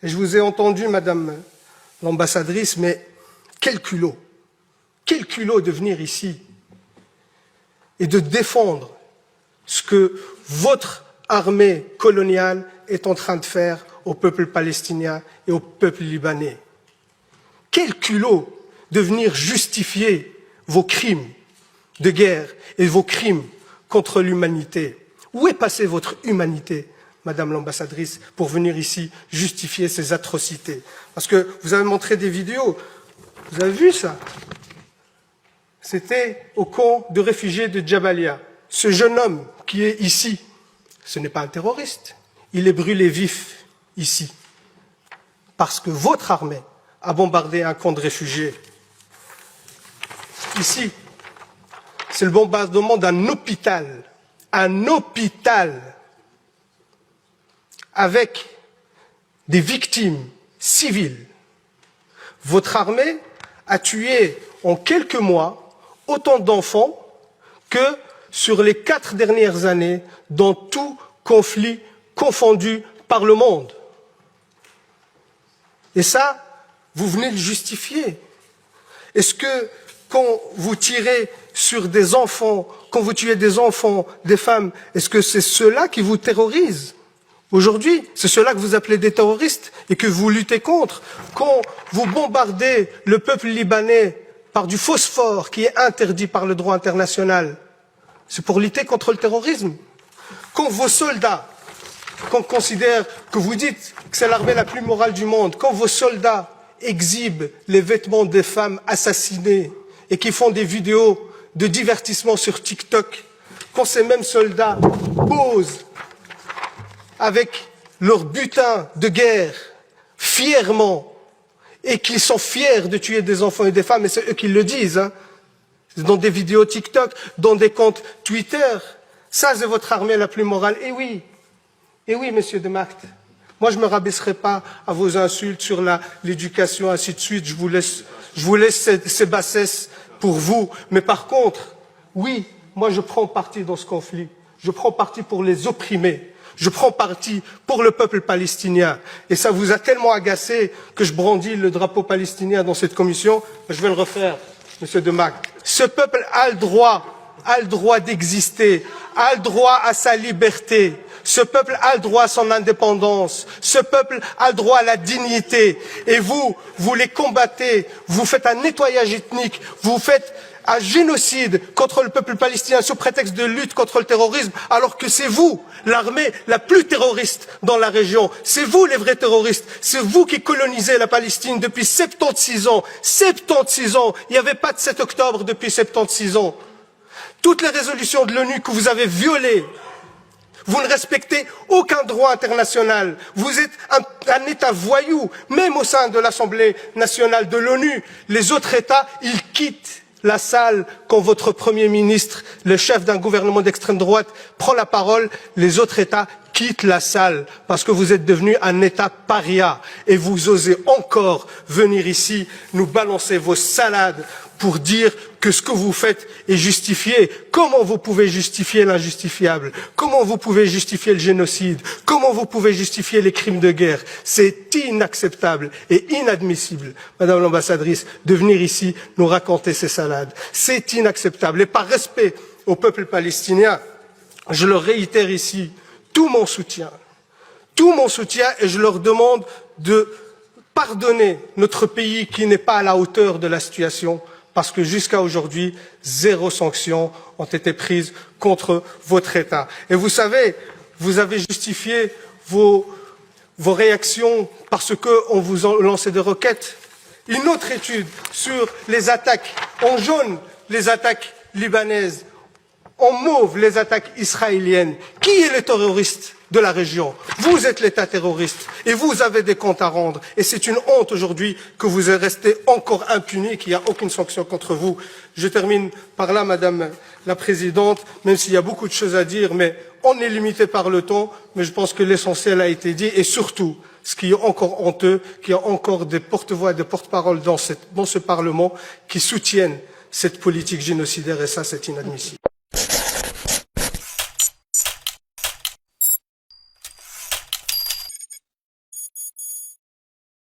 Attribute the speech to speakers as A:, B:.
A: Et je vous ai entendu, Madame l'ambassadrice, mais quel culot de venir ici et de défendre ce que votre armée coloniale est en train de faire au peuple palestinien et au peuple libanais. Quel culot de venir justifier vos crimes de guerre et vos crimes contre l'humanité. Où est passée votre humanité, Madame l'ambassadrice, pour venir ici justifier ces atrocités? Parce que vous avez montré des vidéos, vous avez vu ça? C'était au camp de réfugiés de Jabalia. Ce jeune homme qui est ici, ce n'est pas un terroriste. Il est brûlé vif ici. Parce que votre armée a bombardé un camp de réfugiés. Ici, c'est le bombardement d'un hôpital. Un hôpital avec des victimes civiles. Votre armée a tué en quelques mois autant d'enfants que sur les 4 dernières années dans tout conflit confondu par le monde. Et ça, vous venez de le justifier. Est-ce que quand vous tirez sur des enfants, quand vous tuez des enfants, des femmes, est-ce que c'est ceux-là qui vous terrorisent? Aujourd'hui, c'est ceux-là que vous appelez des terroristes et que vous luttez contre. Quand vous bombardez le peuple libanais par du phosphore qui est interdit par le droit international, c'est pour lutter contre le terrorisme. Quand vos soldats, qu'on considère, que vous dites que c'est l'armée la plus morale du monde, quand vos soldats exhibent les vêtements des femmes assassinées et qui font des vidéos de divertissement sur TikTok, quand ces mêmes soldats posent avec leur butin de guerre fièrement et qu'ils sont fiers de tuer des enfants et des femmes, et c'est eux qui le disent, hein, dans des vidéos TikTok, dans des comptes Twitter, ça c'est votre armée la plus morale. Et oui, monsieur de Macht, moi je ne me rabaisserai pas à vos insultes sur l'éducation, ainsi de suite, je vous laisse ces bassesses pour vous, mais par contre, oui, moi je prends parti dans ce conflit, je prends parti pour les opprimés. Je prends parti pour le peuple palestinien. Et ça vous a tellement agacé que je brandis le drapeau palestinien dans cette commission. Je vais le refaire, monsieur de Macht. Ce peuple a le droit d'exister, a le droit à sa liberté. Ce peuple a le droit à son indépendance. Ce peuple a le droit à la dignité. Et vous les combattez. Vous faites un nettoyage ethnique. Vous faites un génocide contre le peuple palestinien sous prétexte de lutte contre le terrorisme, alors que c'est vous, l'armée la plus terroriste dans la région. C'est vous les vrais terroristes. C'est vous qui colonisez la Palestine depuis 76 ans. 76 ans. Il n'y avait pas de 7 octobre depuis 76 ans. Toutes les résolutions de l'ONU que vous avez violées, vous ne respectez aucun droit international. Vous êtes un État voyou, même au sein de l'Assemblée nationale de l'ONU. Les autres États, ils quittent la salle quand votre Premier ministre, le chef d'un gouvernement d'extrême droite, prend la parole. Les autres États quittent la salle parce que vous êtes devenu un État paria et vous osez encore venir ici nous balancer vos salades pour dire que ce que vous faites est justifié. Comment vous pouvez justifier l'injustifiable? Comment vous pouvez justifier le génocide? Comment vous pouvez justifier les crimes de guerre? C'est inacceptable et inadmissible, Madame l'ambassadrice, de venir ici nous raconter ces salades. C'est inacceptable. Et par respect au peuple palestinien, je leur réitère ici tout mon soutien, et je leur demande de pardonner notre pays qui n'est pas à la hauteur de la situation, parce que jusqu'à aujourd'hui, 0 sanction ont été prises contre votre État. Et vous savez, vous avez justifié vos réactions parce qu'on vous a lancé des roquettes. Une autre étude sur les attaques en jaune, les attaques libanaises, en mauve, les attaques israéliennes. Qui est le terroriste de la région? Vous êtes l'État terroriste et vous avez des comptes à rendre. Et c'est une honte aujourd'hui que vous êtes resté encore impuni, qu'il n'y a aucune sanction contre vous. Je termine par là, Madame la Présidente, même s'il y a beaucoup de choses à dire, mais on est limité par le temps, mais je pense que l'essentiel a été dit. Et surtout, ce qui est encore honteux, qu'il y a encore des porte-voix et des porte-paroles dans ce Parlement qui soutiennent cette politique génocidaire, et ça, c'est inadmissible.